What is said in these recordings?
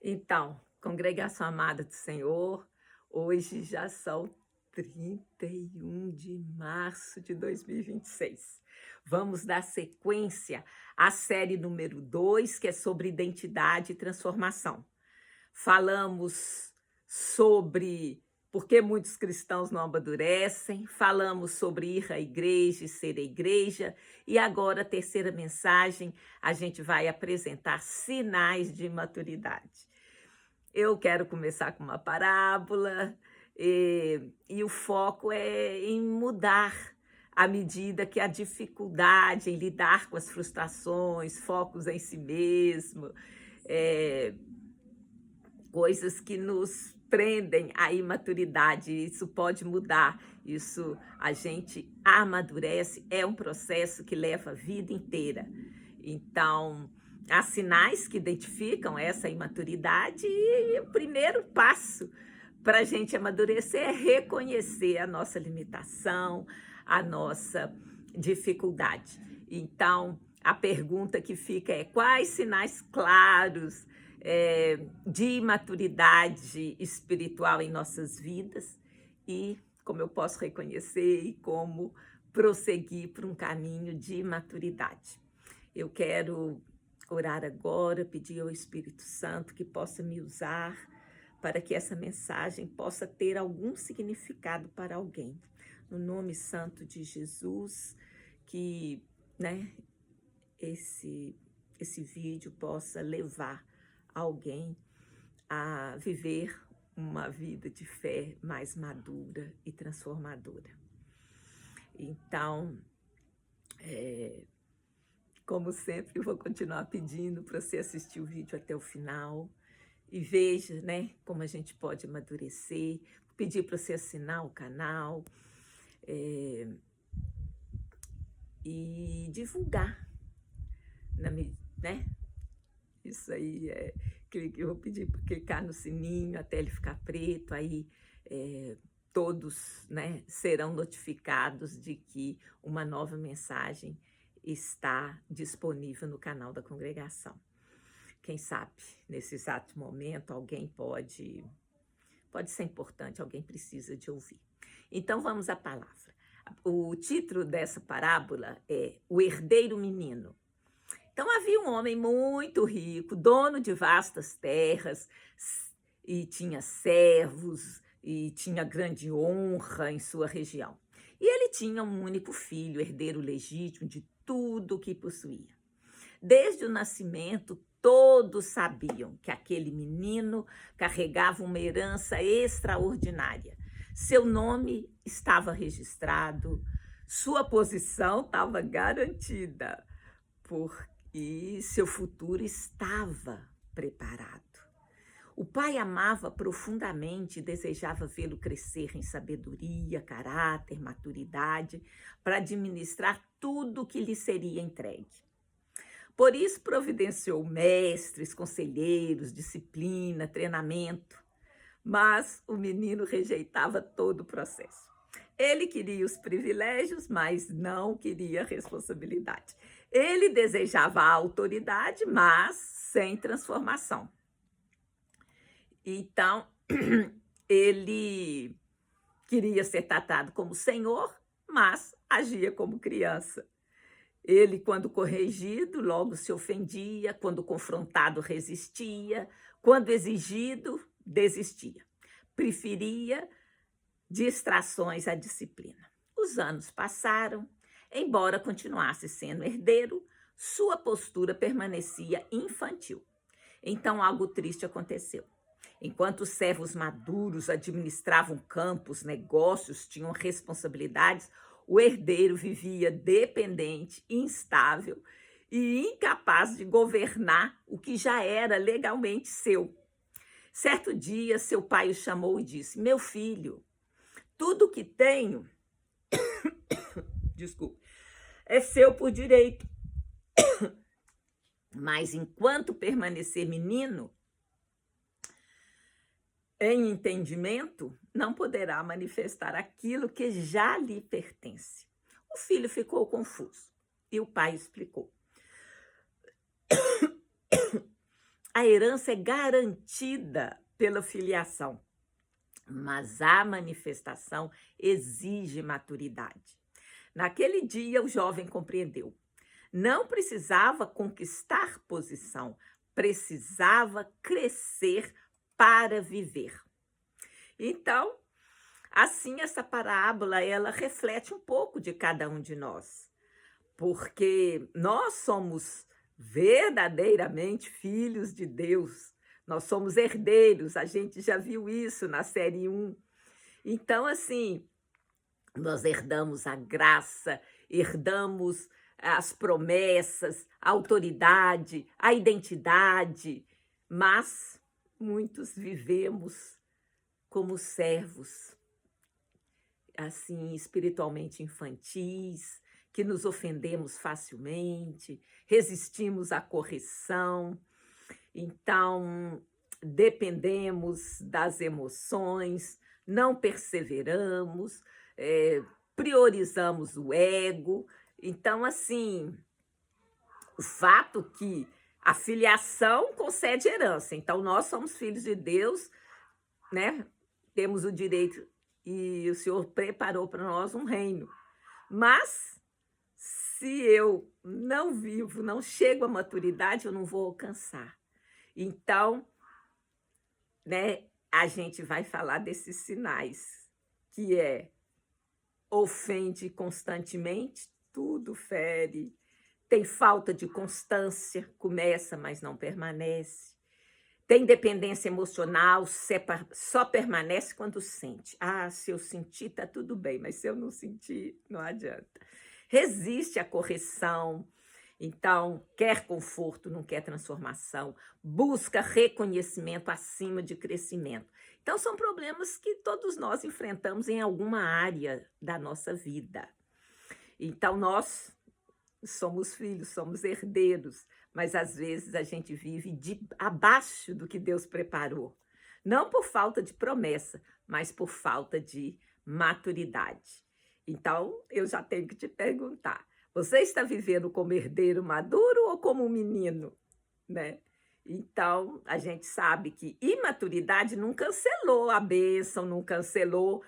Então, congregação amada do Senhor, hoje já são 31 de março de 2026. Vamos dar sequência à série número 2, que é sobre identidade e transformação. Falamos sobre por que muitos cristãos não amadurecem, falamos sobre ir à igreja e ser a igreja, e agora a terceira mensagem, a gente vai apresentar sinais de maturidade. Eu quero começar com uma parábola, e o foco é em mudar à medida que a dificuldade em lidar com as frustrações, focos em si mesmo, eh, coisas que nos prendem à imaturidade. Isso pode mudar, isso a gente amadurece, é um processo que leva a vida inteira. Então, há sinais que identificam essa imaturidade e o primeiro passo para a gente amadurecer é reconhecer a nossa limitação, a nossa dificuldade. Então, a pergunta que fica é: quais sinais claros de imaturidade espiritual em nossas vidas e como eu posso reconhecer e como prosseguir por um caminho de maturidade? Eu quero orar agora, pedir ao Espírito Santo que possa me usar para que essa mensagem possa ter algum significado para alguém. No nome santo de Jesus, que, né, esse vídeo possa levar alguém a viver uma vida de fé mais madura e transformadora. Então, como sempre, eu vou continuar pedindo para você assistir o vídeo até o final e veja, né, como a gente pode amadurecer. Vou pedir para você assinar o canal e divulgar, né? Isso aí eu vou pedir para clicar no sininho até ele ficar preto, aí todos, né, serão notificados de que uma nova mensagem está disponível no canal da congregação. Quem sabe, nesse exato momento, alguém pode ser importante, alguém precisa de ouvir. Então, vamos à palavra. O título dessa parábola é O Herdeiro Menino. Então, havia um homem muito rico, dono de vastas terras, e tinha servos, e tinha grande honra em sua região. E ele tinha um único filho, herdeiro legítimo de tudo o que possuía. Desde o nascimento, todos sabiam que aquele menino carregava uma herança extraordinária. Seu nome estava registrado, sua posição estava garantida, e seu futuro estava preparado. O pai amava profundamente e desejava vê-lo crescer em sabedoria, caráter, maturidade, para administrar tudo o que lhe seria entregue. Por isso providenciou mestres, conselheiros, disciplina, treinamento, mas o menino rejeitava todo o processo. Ele queria os privilégios, mas não queria a responsabilidade. Ele desejava a autoridade, mas sem transformação. Então, ele queria ser tratado como senhor, mas agia como criança. Ele, quando corrigido, logo se ofendia, quando confrontado, resistia, quando exigido, desistia. Preferia distrações à disciplina. Os anos passaram, embora continuasse sendo herdeiro, sua postura permanecia infantil. Então algo triste aconteceu. Enquanto os servos maduros administravam campos, negócios, tinham responsabilidades, o herdeiro vivia dependente, instável e incapaz de governar o que já era legalmente seu. Certo dia, seu pai o chamou e disse: Meu filho, tudo que tenho, desculpe, é seu por direito. Mas enquanto permanecer menino, em entendimento, não poderá manifestar aquilo que já lhe pertence. O filho ficou confuso e o pai explicou. a herança é garantida pela filiação, mas a manifestação exige maturidade. Naquele dia, o jovem compreendeu. Não precisava conquistar posição, precisava crescer para viver. Então, assim, essa parábola, ela reflete um pouco de cada um de nós, porque nós somos verdadeiramente filhos de Deus, nós somos herdeiros, a gente já viu isso na série 1. Então, assim, nós herdamos a graça, herdamos as promessas, a autoridade, a identidade, mas muitos vivemos como servos, assim, espiritualmente infantis, que nos ofendemos facilmente, resistimos à correção, então dependemos das emoções, não perseveramos, priorizamos o ego. Então, assim, o fato que a filiação concede herança, então nós somos filhos de Deus, né? Temos o direito e o Senhor preparou para nós um reino. Mas se eu não vivo, não chego à maturidade, eu não vou alcançar. Então, né, a gente vai falar desses sinais, que ofende constantemente, tudo fere, tem falta de constância, começa, mas não permanece. Tem dependência emocional, só permanece quando sente. Ah, se eu sentir, tá tudo bem, mas se eu não sentir, não adianta. Resiste à correção, então quer conforto, não quer transformação, busca reconhecimento acima de crescimento. Então são problemas que todos nós enfrentamos em alguma área da nossa vida. Então nós somos filhos, somos herdeiros, mas às vezes a gente vive abaixo do que Deus preparou. Não por falta de promessa, mas por falta de maturidade. Então, eu já tenho que te perguntar, você está vivendo como herdeiro maduro ou como um menino, né? Então, a gente sabe que imaturidade não cancelou a bênção, não cancelou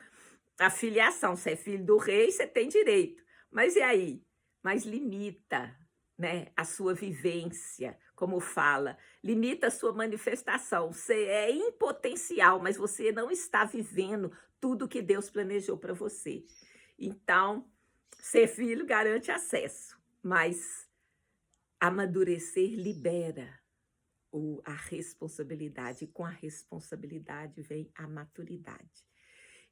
a filiação. Você é filho do rei, você tem direito. Mas e aí? Mas limita, né, a sua vivência, como fala, limita a sua manifestação. Você é em potencial, mas você não está vivendo tudo que Deus planejou para você. Então, ser filho garante acesso, mas amadurecer libera a responsabilidade, e com a responsabilidade vem a maturidade.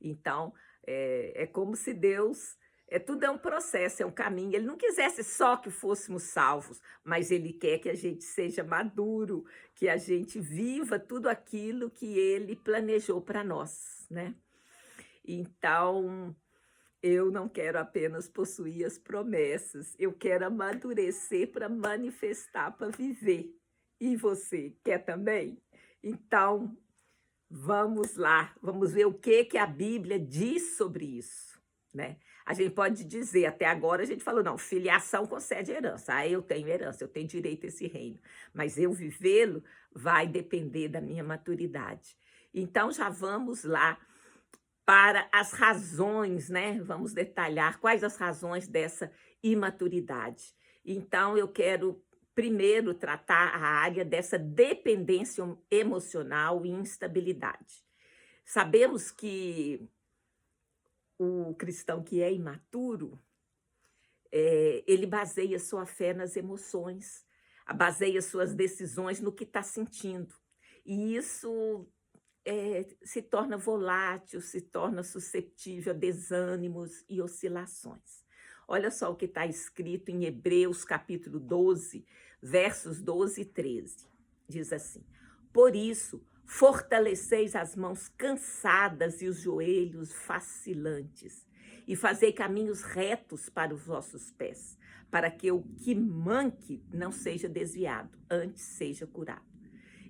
Então, é como se Deus... tudo é um processo, é um caminho. Ele não quisesse só que fôssemos salvos, mas Ele quer que a gente seja maduro, que a gente viva tudo aquilo que Ele planejou para nós, né? Então, eu não quero apenas possuir as promessas, eu quero amadurecer para manifestar, para viver. E você quer também? Então, vamos lá, vamos ver o que a Bíblia diz sobre isso, né? A gente pode dizer, até agora a gente falou, não, filiação concede herança. Ah, eu tenho herança, eu tenho direito a esse reino. Mas eu vivê-lo vai depender da minha maturidade. Então, já vamos lá para as razões, né? Vamos detalhar quais as razões dessa imaturidade. Então, eu quero primeiro tratar a área dessa dependência emocional e instabilidade. Sabemos que o cristão que é imaturo, ele baseia sua fé nas emoções, baseia suas decisões no que está sentindo. E isso se torna volátil, se torna suscetível a desânimos e oscilações. Olha só o que está escrito em Hebreus, capítulo 12, versos 12 e 13. Diz assim: por isso, fortaleceis as mãos cansadas e os joelhos vacilantes, e fazei caminhos retos para os vossos pés, para que o que manque não seja desviado, antes seja curado.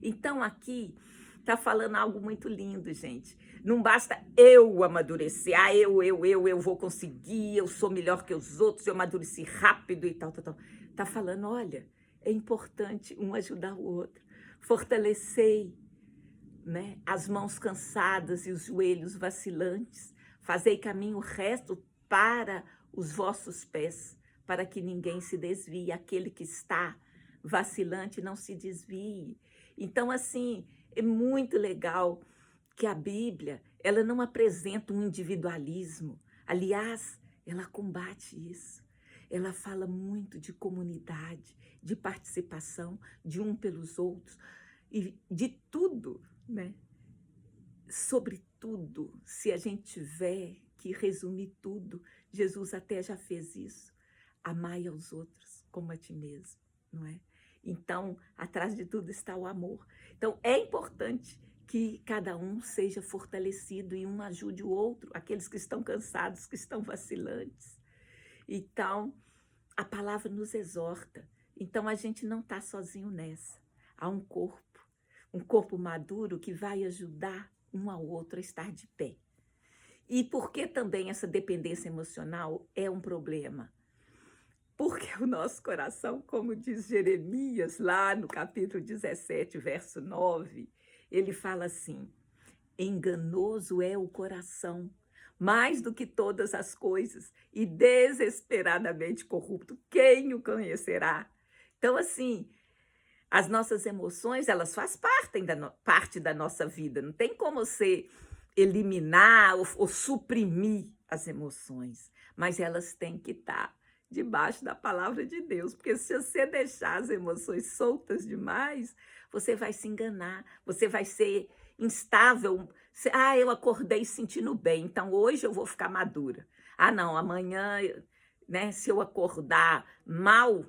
Então, aqui está falando algo muito lindo, gente. Não basta eu amadurecer, eu vou conseguir, eu sou melhor que os outros, eu amadureci rápido e tal. Está falando, olha, é importante um ajudar o outro. Fortalecei, né, as mãos cansadas e os joelhos vacilantes. Fazei caminho reto para os vossos pés, para que ninguém se desvie. Aquele que está vacilante não se desvie. Então, assim, é muito legal que a Bíblia, ela não apresenta um individualismo. Aliás, ela combate isso. Ela fala muito de comunidade, de participação, de um pelos outros, e de tudo, né? Sobretudo, se a gente tiver que resumir tudo, Jesus até já fez isso. Amai aos outros como a ti mesmo, não é? Então, atrás de tudo está o amor. Então, é importante que cada um seja fortalecido e um ajude o outro, aqueles que estão cansados, que estão vacilantes. Então, a palavra nos exorta. Então, a gente não está sozinho nessa. Há um corpo maduro que vai ajudar um ao outro a estar de pé. E por que também essa dependência emocional é um problema? Porque o nosso coração, como diz Jeremias, lá no capítulo 17, verso 9, ele fala assim: enganoso é o coração, mais do que todas as coisas, e desesperadamente corrupto. Quem o conhecerá? Então, assim, as nossas emoções, elas fazem parte da nossa vida. Não tem como você eliminar ou suprimir as emoções, mas elas têm que estar debaixo da palavra de Deus, porque se você deixar as emoções soltas demais, você vai se enganar, você vai ser instável. Eu acordei sentindo bem, então hoje eu vou ficar madura. Não, amanhã, né, se eu acordar mal,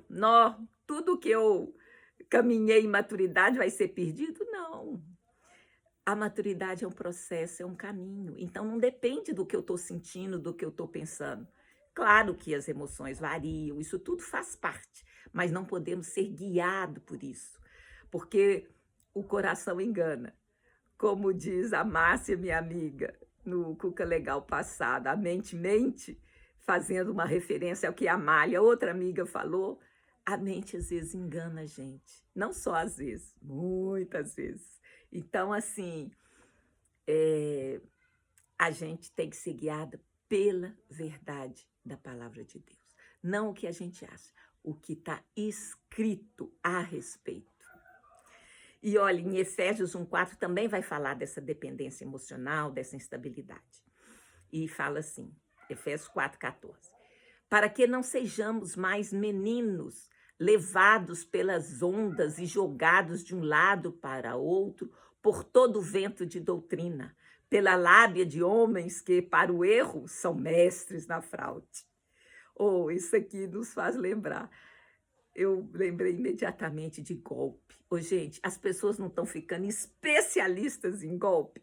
tudo que eu caminhei em maturidade vai ser perdido? Não. A maturidade é um processo, é um caminho. Então, não depende do que eu estou sentindo, do que eu estou pensando. Claro que as emoções variam, isso tudo faz parte, mas não podemos ser guiados por isso, porque o coração engana. Como diz a Márcia, minha amiga, no Cuca Legal passado, a mente mente, fazendo uma referência ao que a Amália, outra amiga, falou. A mente às vezes engana a gente, não só às vezes, muitas vezes. Então, assim, a gente tem que ser guiada pela verdade da palavra de Deus. Não o que a gente acha, o que está escrito a respeito. E olha, em Efésios 1,4 também vai falar dessa dependência emocional, dessa instabilidade. E fala assim, Efésios 4,14. Para que não sejamos mais meninos, levados pelas ondas e jogados de um lado para outro por todo o vento de doutrina, pela lábia de homens que, para o erro, são mestres na fraude. Isso aqui nos faz lembrar. Eu lembrei imediatamente de golpe. Gente, as pessoas não estão ficando especialistas em golpe.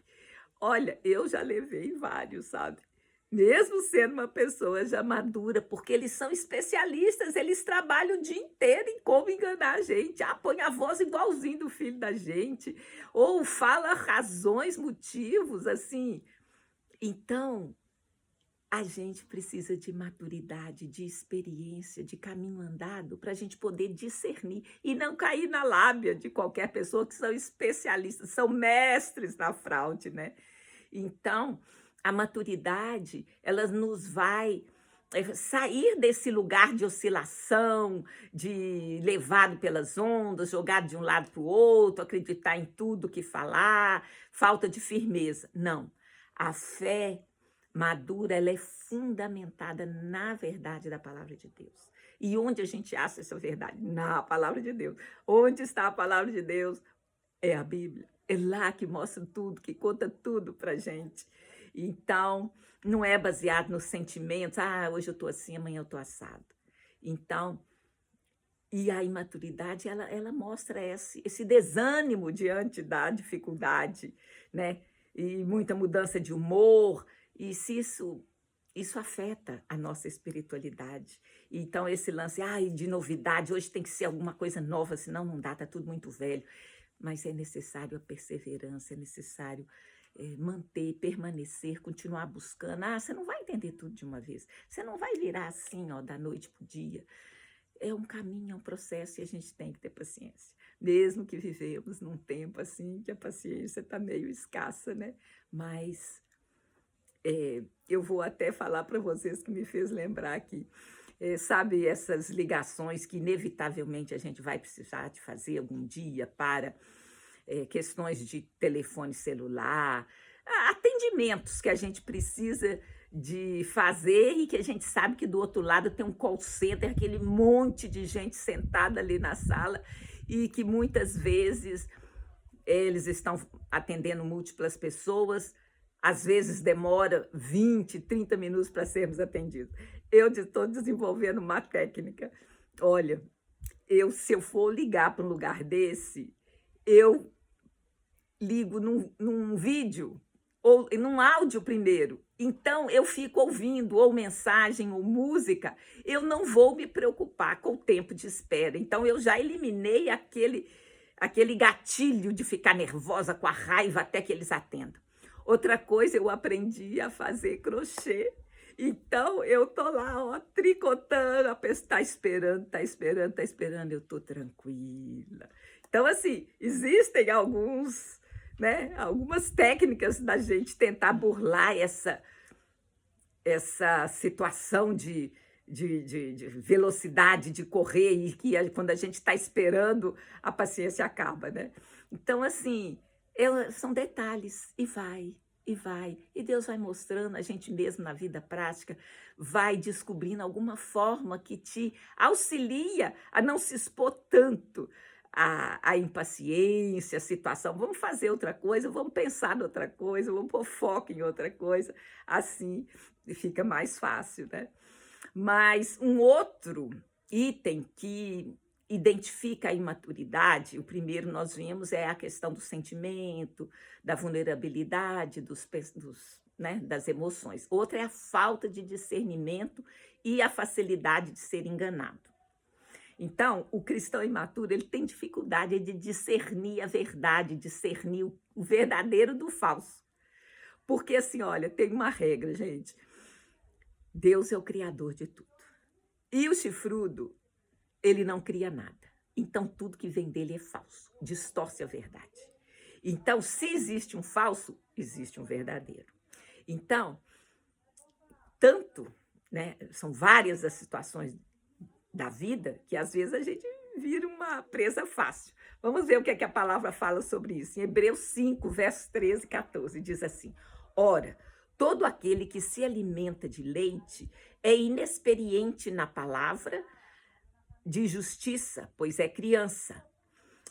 Olha, eu já levei vários, sabe? Mesmo sendo uma pessoa já madura, porque eles são especialistas, eles trabalham o dia inteiro em como enganar a gente. Põe a voz igualzinho do filho da gente, ou fala razões, motivos, assim. Então, a gente precisa de maturidade, de experiência, de caminho andado, para a gente poder discernir e não cair na lábia de qualquer pessoa, que são especialistas, são mestres na fraude, né? Então, a maturidade, ela nos vai sair desse lugar de oscilação, de levado pelas ondas, jogado de um lado para o outro, acreditar em tudo que falar, falta de firmeza. Não. A fé madura, ela é fundamentada na verdade da palavra de Deus. E onde a gente acha essa verdade? Na palavra de Deus. Onde está a palavra de Deus? É a Bíblia. É lá que mostra tudo, que conta tudo para gente. Então, não é baseado nos sentimentos. Hoje eu estou assim, amanhã eu estou assado. Então, e a imaturidade, ela mostra esse desânimo diante da dificuldade, né? E muita mudança de humor. E se isso afeta a nossa espiritualidade. Então, esse lance, de novidade, hoje tem que ser alguma coisa nova, senão não dá, está tudo muito velho. Mas é necessário a perseverança, é necessário manter, permanecer, continuar buscando. Você não vai entender tudo de uma vez. Você não vai virar assim, da noite para o dia. É um caminho, é um processo e a gente tem que ter paciência. mesmo que vivemos num tempo assim que a paciência está meio escassa, né? Mas eu vou até falar para vocês que me fez lembrar aqui. Sabe essas ligações que inevitavelmente a gente vai precisar de fazer algum dia para questões de telefone celular, atendimentos que a gente precisa de fazer e que a gente sabe que do outro lado tem um call center, aquele monte de gente sentada ali na sala e que muitas vezes eles estão atendendo múltiplas pessoas, às vezes demora 20, 30 minutos para sermos atendidos. Eu estou desenvolvendo uma técnica. Olha, se eu for ligar para um lugar desse, eu ligo num vídeo ou num áudio primeiro. Então, eu fico ouvindo ou mensagem ou música, eu não vou me preocupar com o tempo de espera. Então, eu já eliminei aquele gatilho de ficar nervosa com a raiva até que eles atendam. Outra coisa, eu aprendi a fazer crochê. Então, eu tô lá, ó, tricotando, a pessoa está esperando, eu tô tranquila. Então, assim, existem algumas técnicas da gente tentar burlar essa situação de velocidade, de correr, e que quando a gente está esperando, a paciência acaba, né? Então, assim, são detalhes, e vai. E Deus vai mostrando, a gente mesmo na vida prática vai descobrindo alguma forma que te auxilia a não se expor tanto à impaciência, à situação. Vamos fazer outra coisa, vamos pensar em outra coisa, vamos pôr foco em outra coisa, assim fica mais fácil, né? Mas um outro item que identifica a imaturidade, o primeiro nós vimos é a questão do sentimento, da vulnerabilidade, das emoções. Outra é a falta de discernimento e a facilidade de ser enganado. Então, o cristão imaturo, ele tem dificuldade de discernir a verdade, discernir o verdadeiro do falso. Porque assim, olha, tem uma regra, gente. Deus é o criador de tudo. E o chifrudo, ele não cria nada. Então, tudo que vem dele é falso, distorce a verdade. Então, se existe um falso, existe um verdadeiro. Então, são várias as situações da vida que, às vezes, a gente vira uma presa fácil. Vamos ver o que a palavra fala sobre isso. Em Hebreus 5, versos 13 e 14, diz assim: ora, todo aquele que se alimenta de leite é inexperiente na palavra de justiça, pois é criança.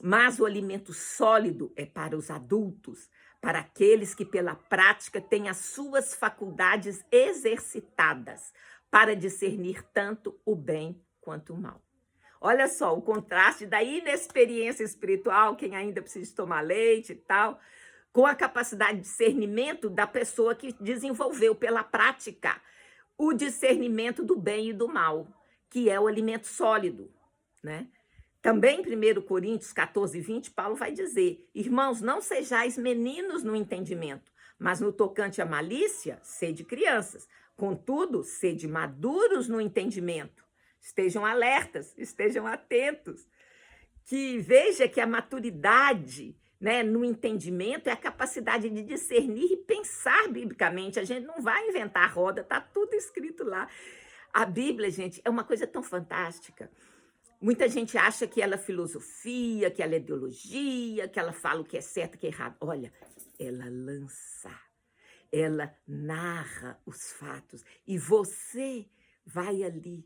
Mas o alimento sólido é para os adultos, para aqueles que pela prática têm as suas faculdades exercitadas para discernir tanto o bem quanto o mal. Olha só o contraste da inexperiência espiritual, quem ainda precisa tomar leite e tal, com a capacidade de discernimento da pessoa que desenvolveu pela prática o discernimento do bem e do mal, que é o alimento sólido, né? Também em 1 Coríntios 14, 20, Paulo vai dizer: irmãos, não sejais meninos no entendimento, mas no tocante à malícia, sede crianças. Contudo, sede maduros no entendimento. Estejam alertas, estejam atentos. Que veja que a maturidade, né, no entendimento é a capacidade de discernir e pensar biblicamente. A gente não vai inventar a roda, está tudo escrito lá. A Bíblia, gente, é uma coisa tão fantástica. Muita gente acha que ela é filosofia, que ela é ideologia, que ela fala o que é certo e o que é errado. Olha, ela lança, ela narra os fatos e você vai ali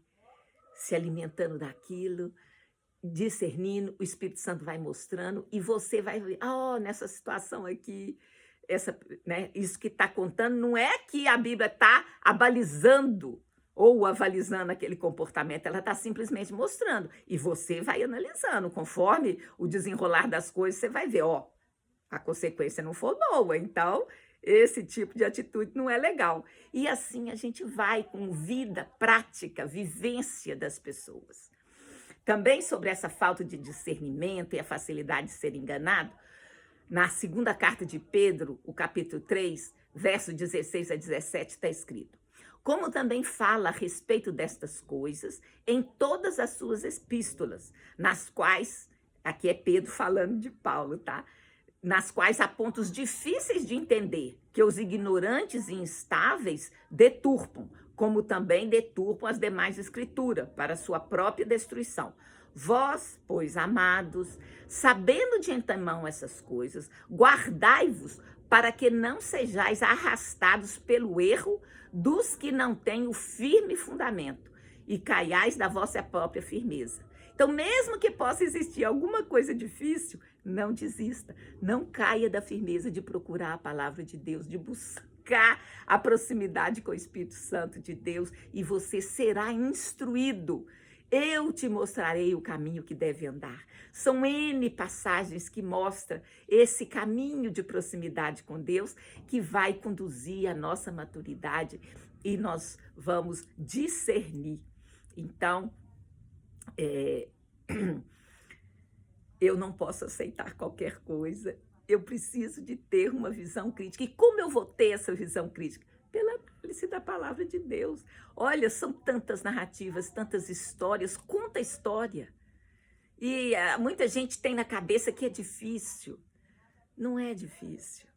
se alimentando daquilo, discernindo, o Espírito Santo vai mostrando e você vai ver, nessa situação aqui, isso que está contando, não é que a Bíblia está abalizando ou avalizando aquele comportamento, ela está simplesmente mostrando. E você vai analisando, conforme o desenrolar das coisas, você vai ver, a consequência não foi boa, então esse tipo de atitude não é legal. E assim a gente vai com vida prática, vivência das pessoas. Também sobre essa falta de discernimento e a facilidade de ser enganado, na segunda carta de Pedro, o capítulo 3, verso 16 a 17, está escrito: como também fala a respeito destas coisas em todas as suas epístolas, nas quais aqui é Pedro falando de Paulo, tá? Nas quais há pontos difíceis de entender, que os ignorantes e instáveis deturpam, como também deturpam as demais escrituras, para sua própria destruição. Vós, pois, amados, sabendo de antemão essas coisas, guardai-vos para que não sejais arrastados pelo erro dos que não têm o firme fundamento, e caiais da vossa própria firmeza. Então, mesmo que possa existir alguma coisa difícil, não desista, não caia da firmeza de procurar a palavra de Deus, de buscar a proximidade com o Espírito Santo de Deus, e você será instruído. Eu te mostrarei o caminho que deve andar. São N passagens que mostram esse caminho de proximidade com Deus que vai conduzir a nossa maturidade e nós vamos discernir. Então, eu não posso aceitar qualquer coisa. Eu preciso de ter uma visão crítica. E como eu vou ter essa visão crítica? Pela análise da palavra de Deus. Olha, são tantas narrativas, tantas histórias. Conta a história. E muita gente tem na cabeça que é difícil. Não é difícil.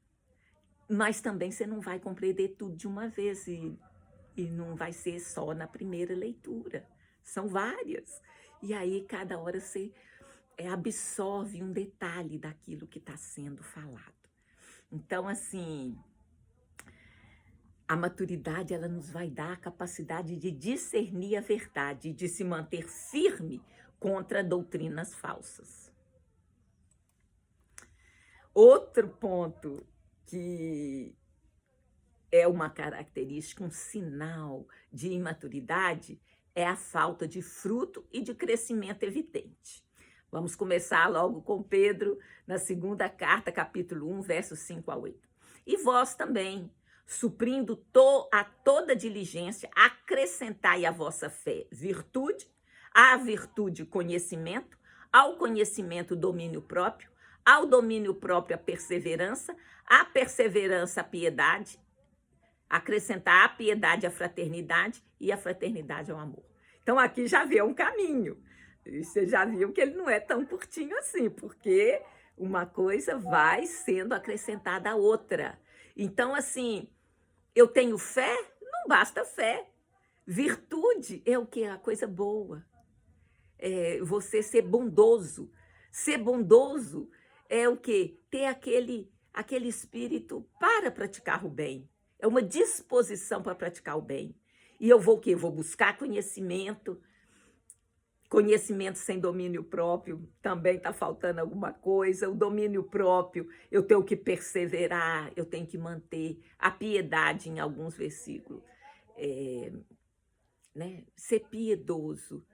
Mas também você não vai compreender tudo de uma vez. E não vai ser só na primeira leitura. São várias. E aí, cada hora você absorve um detalhe daquilo que está sendo falado. Então, assim, a maturidade, ela nos vai dar a capacidade de discernir a verdade e de se manter firme contra doutrinas falsas. Outro ponto que é uma característica, um sinal de imaturidade, é a falta de fruto e de crescimento evidente. Vamos começar logo com Pedro, na segunda carta, capítulo 1, versos 5 a 8. E vós também, suprindo a toda diligência, acrescentai à vossa fé virtude, à virtude conhecimento, ao conhecimento domínio próprio, ao domínio próprio a perseverança, à perseverança a piedade, acrescentar a piedade à fraternidade e a fraternidade ao amor. Então aqui já vê um caminho. Você já viu que ele não é tão curtinho assim, porque uma coisa vai sendo acrescentada à outra. Então, assim, eu tenho fé? Não basta fé. Virtude é o quê? A coisa boa. É você ser bondoso. Ser bondoso é o quê? Ter aquele espírito para praticar o bem. É uma disposição para praticar o bem. E eu vou o quê? Vou buscar conhecimento. Conhecimento sem domínio próprio, também está faltando alguma coisa. O domínio próprio, eu tenho que perseverar, eu tenho que manter. A piedade, em alguns versículos, ser piedoso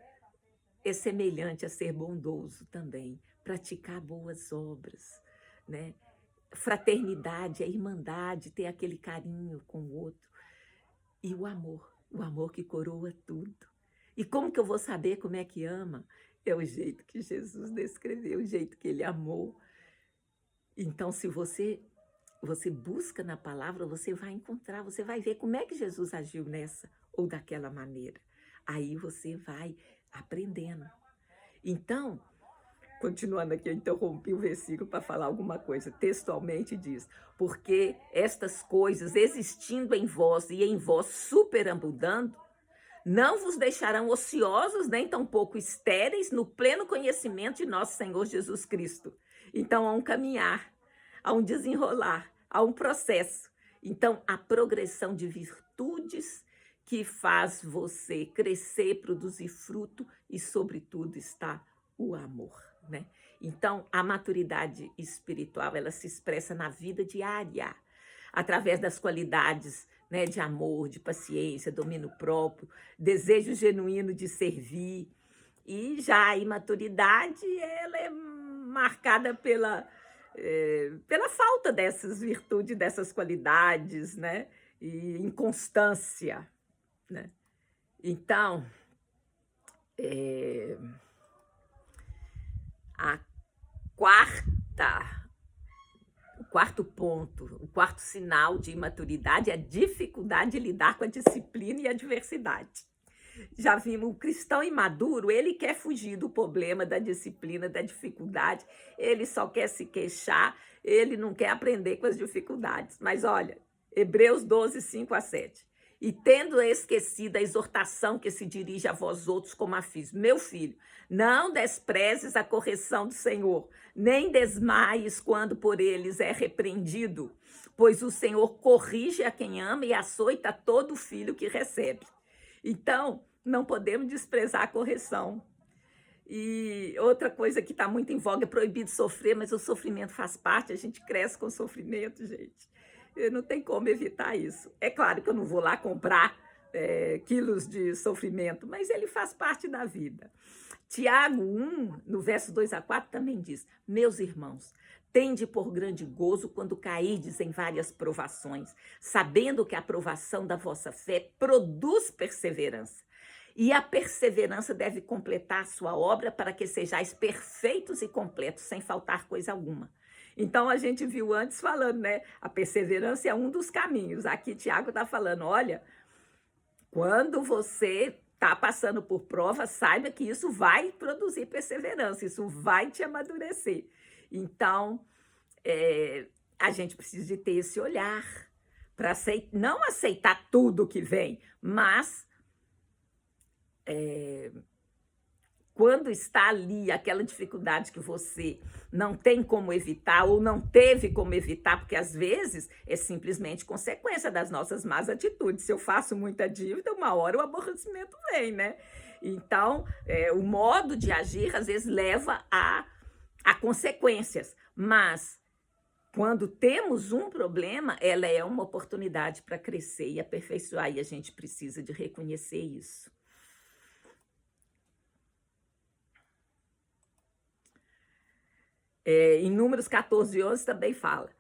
é semelhante a ser bondoso também. Praticar boas obras, né? Fraternidade, a irmandade, ter aquele carinho com o outro. E o amor que coroa tudo. E como que eu vou saber como é que ama? É o jeito que Jesus descreveu, o jeito que ele amou. Então, se você busca na palavra, você vai encontrar, você vai ver como é que Jesus agiu nessa ou daquela maneira. Aí você vai aprendendo. Então, continuando aqui, eu interrompi o versículo para falar alguma coisa. Textualmente diz: porque estas coisas existindo em vós e em vós superabundando, não vos deixarão ociosos, nem tampouco estéreis, no pleno conhecimento de nosso Senhor Jesus Cristo. Então, há um caminhar, há um desenrolar, há um processo. Então, a progressão de virtudes que faz você crescer, produzir fruto e, sobretudo, está o amor, né? Então, a maturidade espiritual, ela se expressa na vida diária, através das qualidades, né, de amor, de paciência, domínio próprio, desejo genuíno de servir. E já a imaturidade, ela é marcada pela falta dessas virtudes, dessas qualidades, né, e inconstância, né? Então, o quarto ponto, o quarto sinal de imaturidade é a dificuldade de lidar com a disciplina e a adversidade. Já vimos, o cristão imaduro, ele quer fugir do problema, da disciplina, da dificuldade, ele só quer se queixar, ele não quer aprender com as dificuldades. Mas olha, Hebreus 12, 5 a 7. E tendo esquecido a exortação que se dirige a vós outros, como a fiz, meu filho, não desprezes a correção do Senhor, nem desmaies quando por eles é repreendido, pois o Senhor corrige a quem ama e açoita todo filho que recebe. Então, não podemos desprezar a correção. E outra coisa que está muito em voga é proibido sofrer, mas o sofrimento faz parte, a gente cresce com sofrimento, gente. Não tem como evitar isso. É claro que eu não vou lá comprar quilos de sofrimento, mas ele faz parte da vida. Tiago 1, no verso 2 a 4, também diz: meus irmãos, tende por grande gozo quando cairdes em várias provações, sabendo que a provação da vossa fé produz perseverança. E a perseverança deve completar a sua obra para que sejais perfeitos e completos, sem faltar coisa alguma. Então, a gente viu antes falando, né? A perseverança é um dos caminhos. Aqui, Tiago está falando, olha, quando você está passando por prova, saiba que isso vai produzir perseverança, isso vai te amadurecer. Então, a gente precisa de ter esse olhar para não aceitar tudo que vem, mas quando está ali aquela dificuldade que você não tem como evitar ou não teve como evitar, porque às vezes é simplesmente consequência das nossas más atitudes. Se eu faço muita dívida, uma hora o aborrecimento vem, né? Então, o modo de agir às vezes leva a consequências, mas quando temos um problema, ela é uma oportunidade para crescer e aperfeiçoar, e a gente precisa de reconhecer isso. Em Números 14, 11 também fala.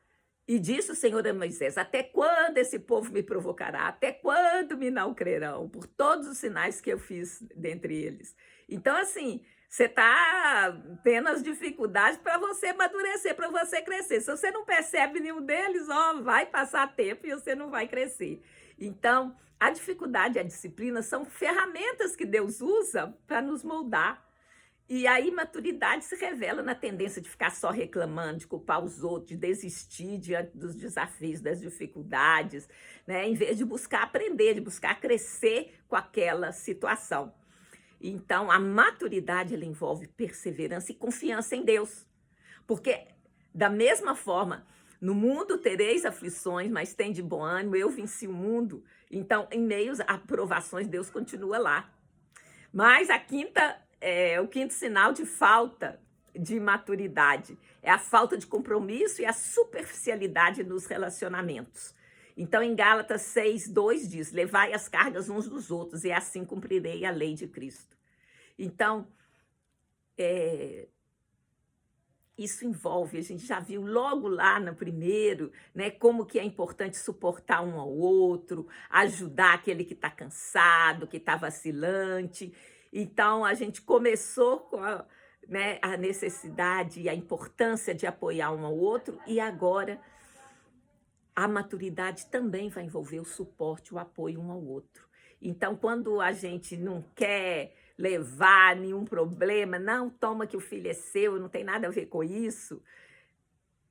E disse o Senhor a Moisés: até quando esse povo me provocará? Até quando me não crerão? Por todos os sinais que eu fiz dentre eles. Então, assim, você está tendo as dificuldades para você amadurecer, para você crescer. Se você não percebe nenhum deles, vai passar tempo e você não vai crescer. Então, a dificuldade e a disciplina são ferramentas que Deus usa para nos moldar. E a imaturidade se revela na tendência de ficar só reclamando, de culpar os outros, de desistir diante dos desafios, das dificuldades, né? Em vez de buscar aprender, de buscar crescer com aquela situação. Então, a maturidade ela envolve perseverança e confiança em Deus. Porque, da mesma forma, no mundo tereis aflições, mas tem de bom ânimo, eu venci o mundo. Então, em meio a provações, Deus continua lá. Mas o quinto sinal de falta de maturidade é a falta de compromisso e a superficialidade nos relacionamentos. Então, em Gálatas 6, 2 diz: levai as cargas uns dos outros e assim cumprirei a lei de Cristo. Então, isso envolve, a gente já viu logo lá no primeiro, né, como que é importante suportar um ao outro, ajudar aquele que está cansado, que está vacilante. Então, a gente começou com a necessidade e a importância de apoiar um ao outro, e agora a maturidade também vai envolver o suporte, o apoio um ao outro. Então, quando a gente não quer levar nenhum problema, não, toma que o filho é seu, não tem nada a ver com isso,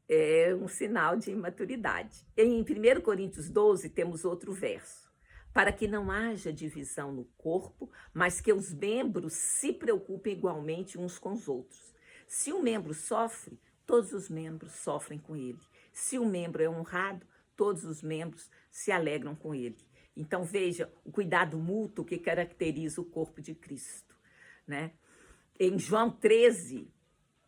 é um sinal de imaturidade. Em 1 Coríntios 12, temos outro verso. Para que não haja divisão no corpo, mas que os membros se preocupem igualmente uns com os outros. Se um membro sofre, todos os membros sofrem com ele. Se um membro é honrado, todos os membros se alegram com ele. Então, veja o cuidado mútuo que caracteriza o corpo de Cristo, né? Em João 13,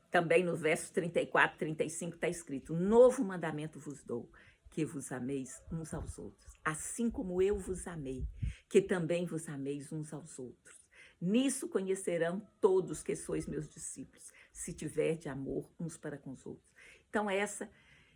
também no verso 34, 35, está escrito: novo mandamento vos dou, que vos ameis uns aos outros, assim como eu vos amei, que também vos ameis uns aos outros. Nisso conhecerão todos que sois meus discípulos, se tiverdes amor uns para com os outros. Então, essa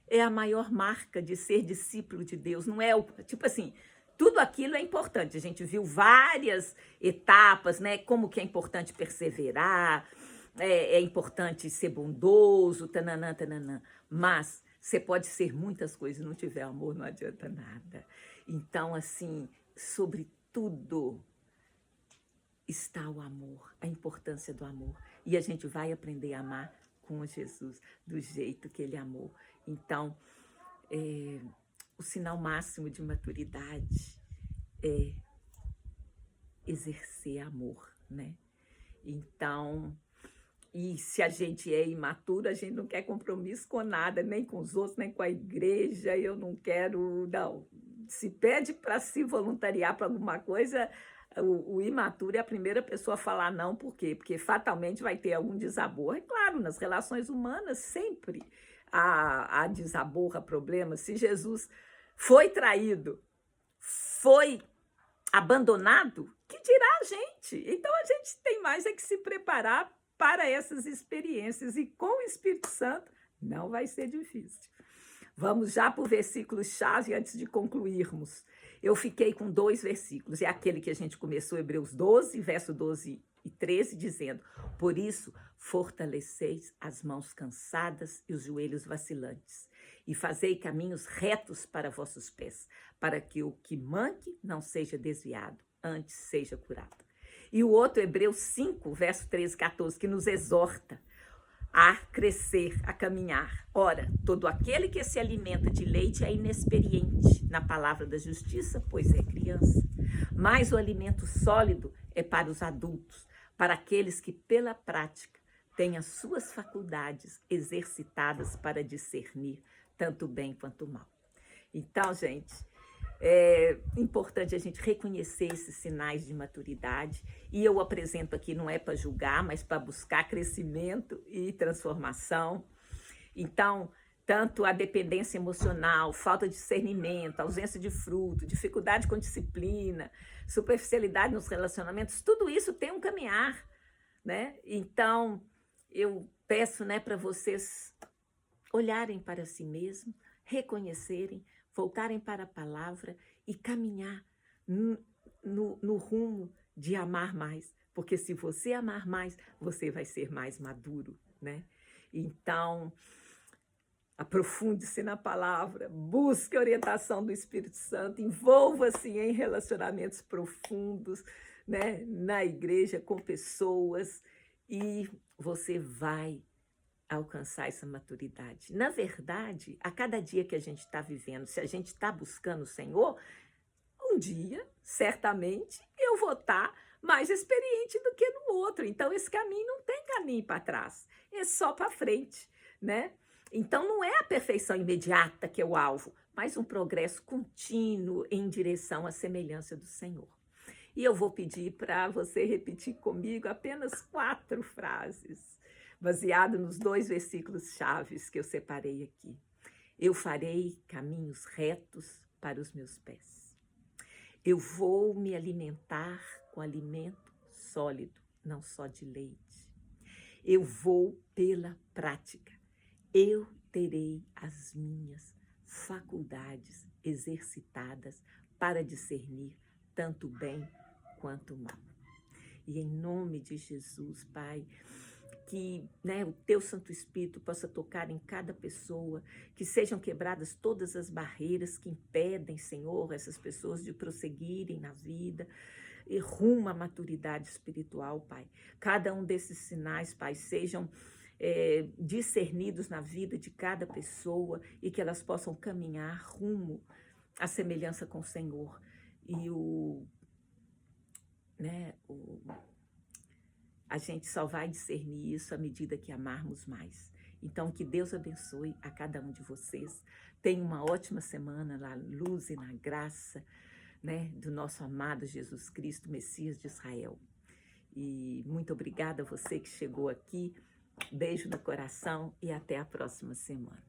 é a maior marca de ser discípulo de Deus. Não é tipo assim, tudo aquilo é importante. A gente viu várias etapas, né? Como que é importante perseverar, é importante ser bondoso, tananã, tananã. Mas você pode ser muitas coisas, não tiver amor, não adianta nada. Então, assim, sobretudo, está o amor, a importância do amor. E a gente vai aprender a amar com Jesus, do jeito que ele amou. Então, o sinal máximo de maturidade é exercer amor, né? Então, e se a gente é imaturo, a gente não quer compromisso com nada, nem com os outros, nem com a igreja, eu não quero, não. Se pede para se voluntariar para alguma coisa, o imaturo é a primeira pessoa a falar não, por quê? Porque fatalmente vai ter algum desaborro. É claro, nas relações humanas sempre há desaborro, há problemas. Se Jesus foi traído, foi abandonado, que dirá a gente? Então a gente tem mais é que se preparar para essas experiências e com o Espírito Santo não vai ser difícil. Vamos já para o versículo-chave antes de concluirmos. Eu fiquei com 2 versículos, é aquele que a gente começou, Hebreus 12, verso 12 e 13, dizendo: por isso, fortaleceis as mãos cansadas e os joelhos vacilantes, e fazei caminhos retos para vossos pés, para que o que manque não seja desviado, antes seja curado. E o outro, Hebreus 5, verso 13 e 14, que nos exorta a crescer, a caminhar. Ora, todo aquele que se alimenta de leite é inexperiente na palavra da justiça, pois é criança. Mas o alimento sólido é para os adultos, para aqueles que, pela prática, têm as suas faculdades exercitadas para discernir tanto bem quanto mal. Então, gente, é importante a gente reconhecer esses sinais de maturidade, e eu apresento aqui não é para julgar, mas para buscar crescimento e transformação. Então, tanto a dependência emocional, falta de discernimento, ausência de fruto, dificuldade com disciplina, superficialidade nos relacionamentos, tudo isso tem um caminhar, né? Então, eu peço, né, para vocês olharem para si mesmos, reconhecerem, voltarem para a palavra e caminhar no rumo de amar mais. Porque se você amar mais, você vai ser mais maduro, né? Então, aprofunde-se na palavra, busque a orientação do Espírito Santo, envolva-se em relacionamentos profundos, né? Na igreja, com pessoas, e você vai alcançar essa maturidade. Na verdade, a cada dia que a gente está vivendo, se a gente está buscando o Senhor, um dia, certamente, eu vou estar mais experiente do que no outro. Então, esse caminho não tem caminho para trás, é só para frente, né? Então, não é a perfeição imediata que é o alvo, mas um progresso contínuo em direção à semelhança do Senhor. E eu vou pedir para você repetir comigo apenas 4 frases, baseado nos 2 versículos chaves que eu separei aqui. Eu farei caminhos retos para os meus pés. Eu vou me alimentar com alimento sólido, não só de leite. Eu vou pela prática. Eu terei as minhas faculdades exercitadas para discernir tanto bem quanto mal. E em nome de Jesus, Pai, que, né, o teu Santo Espírito possa tocar em cada pessoa, que sejam quebradas todas as barreiras que impedem, Senhor, essas pessoas de prosseguirem na vida e rumo à maturidade espiritual, Pai. Cada um desses sinais, Pai, sejam discernidos na vida de cada pessoa e que elas possam caminhar rumo à semelhança com o Senhor. E a gente só vai discernir isso à medida que amarmos mais. Então, que Deus abençoe a cada um de vocês. Tenha uma ótima semana na luz e na graça, né, do nosso amado Jesus Cristo, Messias de Israel. E muito obrigada a você que chegou aqui. Beijo no coração e até a próxima semana.